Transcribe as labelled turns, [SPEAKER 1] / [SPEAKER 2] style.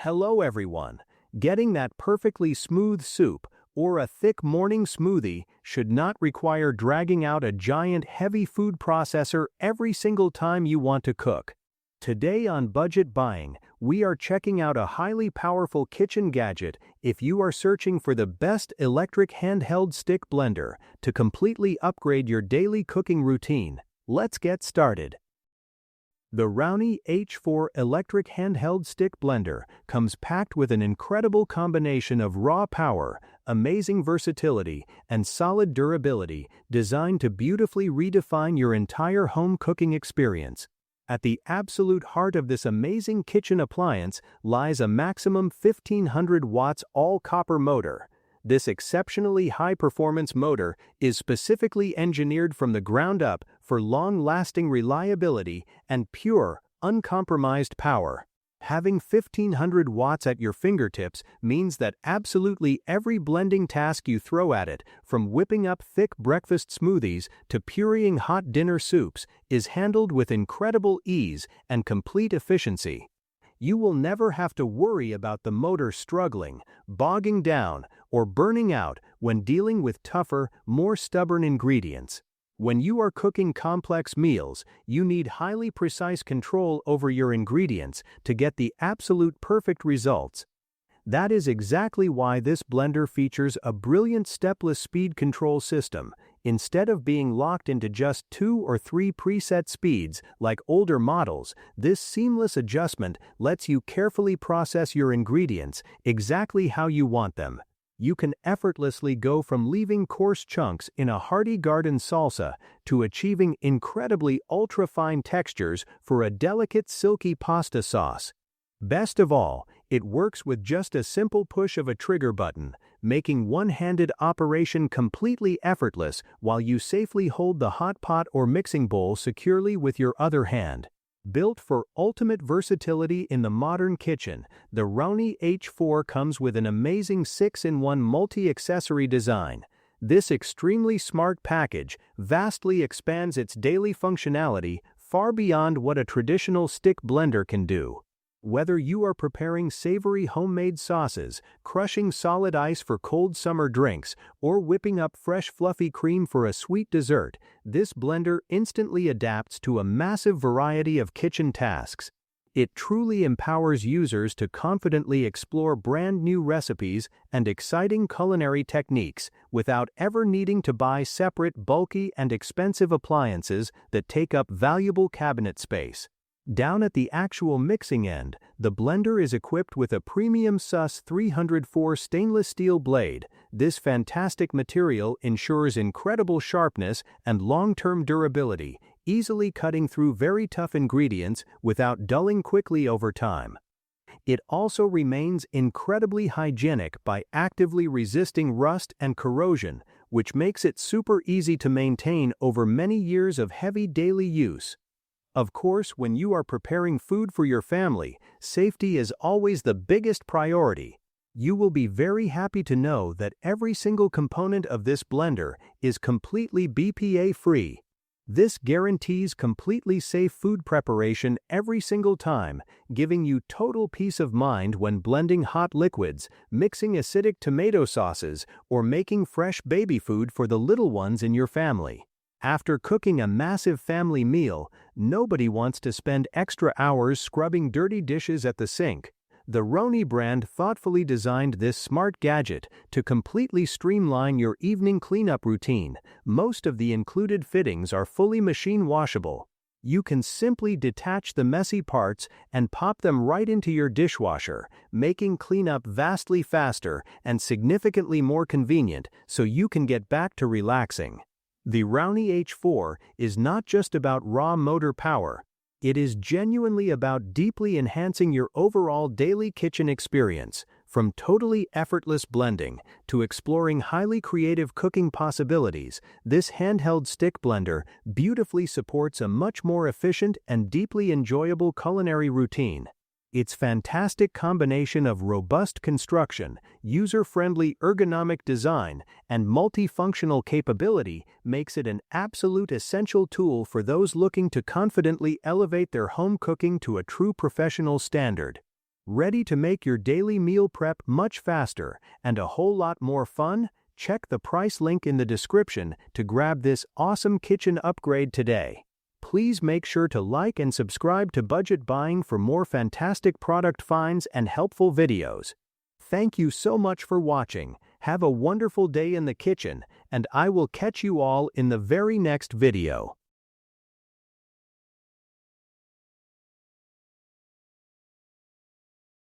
[SPEAKER 1] Hello everyone. Getting that perfectly smooth soup or a thick morning smoothie should not require dragging out a giant heavy food processor every single time you want to cook. Today on Budget Buying, we are checking out a highly powerful kitchen gadget if you are searching for the best electric handheld stick blender to completely upgrade your daily cooking routine. Let's get started. The Rowney H4 Electric Handheld Stick Blender comes packed with an incredible combination of raw power, amazing versatility, and solid durability, designed to beautifully redefine your entire home cooking experience. At the absolute heart of this amazing kitchen appliance lies a maximum 1500 watts all-copper motor. This exceptionally high-performance motor is specifically engineered from the ground up for long-lasting reliability and pure, uncompromised power. Having 1500 watts at your fingertips means that absolutely every blending task you throw at it, from whipping up thick breakfast smoothies to pureeing hot dinner soups, is handled with incredible ease and complete efficiency. You will never have to worry about the motor struggling, bogging down, or burning out when dealing with tougher, more stubborn ingredients. When you are cooking complex meals, you need highly precise control over your ingredients to get the absolute perfect results. That is exactly why this blender features a brilliant stepless speed control system. Instead of being locked into just 2 or 3 preset speeds like older models, this seamless adjustment lets you carefully process your ingredients exactly how you want them. You can effortlessly go from leaving coarse chunks in a hearty garden salsa to achieving incredibly ultra-fine textures for a delicate silky pasta sauce. Best of all, it works with just a simple push of a trigger button, making one-handed operation completely effortless while you safely hold the hot pot or mixing bowl securely with your other hand. Built for ultimate versatility in the modern kitchen, the Rowney H4 comes with an amazing 6-in-1 multi-accessory design. This extremely smart package vastly expands its daily functionality far beyond what a traditional stick blender can do. Whether you are preparing savory homemade sauces, crushing solid ice for cold summer drinks, or whipping up fresh fluffy cream for a sweet dessert, this blender instantly adapts to a massive variety of kitchen tasks. It truly empowers users to confidently explore brand new recipes and exciting culinary techniques without ever needing to buy separate, bulky, and expensive appliances that take up valuable cabinet space. Down at the actual mixing end, the blender is equipped with a premium SUS 304 stainless steel blade. This fantastic material ensures incredible sharpness and long-term durability, easily cutting through very tough ingredients without dulling quickly over time. It also remains incredibly hygienic by actively resisting rust and corrosion, which makes it super easy to maintain over many years of heavy daily use. Of course, when you are preparing food for your family, safety is always the biggest priority. You will be very happy to know that every single component of this blender is completely BPA-free. This guarantees completely safe food preparation every single time, giving you total peace of mind when blending hot liquids, mixing acidic tomato sauces, or making fresh baby food for the little ones in your family. After cooking a massive family meal, nobody wants to spend extra hours scrubbing dirty dishes at the sink. The Rowney brand thoughtfully designed this smart gadget to completely streamline your evening cleanup routine. Most of the included fittings are fully machine washable. You can simply detach the messy parts and pop them right into your dishwasher, making cleanup vastly faster and significantly more convenient so you can get back to relaxing. The Rowney H4 is not just about raw motor power, it is genuinely about deeply enhancing your overall daily kitchen experience. From totally effortless blending to exploring highly creative cooking possibilities, this handheld stick blender beautifully supports a much more efficient and deeply enjoyable culinary routine. Its fantastic combination of robust construction, user-friendly ergonomic design, and multifunctional capability makes it an absolute essential tool for those looking to confidently elevate their home cooking to a true professional standard. Ready to make your daily meal prep much faster and a whole lot more fun? Check the price link in the description to grab this awesome kitchen upgrade today. Please make sure to like and subscribe to Budget Buying for more fantastic product finds and helpful videos. Thank you so much for watching. Have a wonderful day in the kitchen, and I will catch you all in the very next video.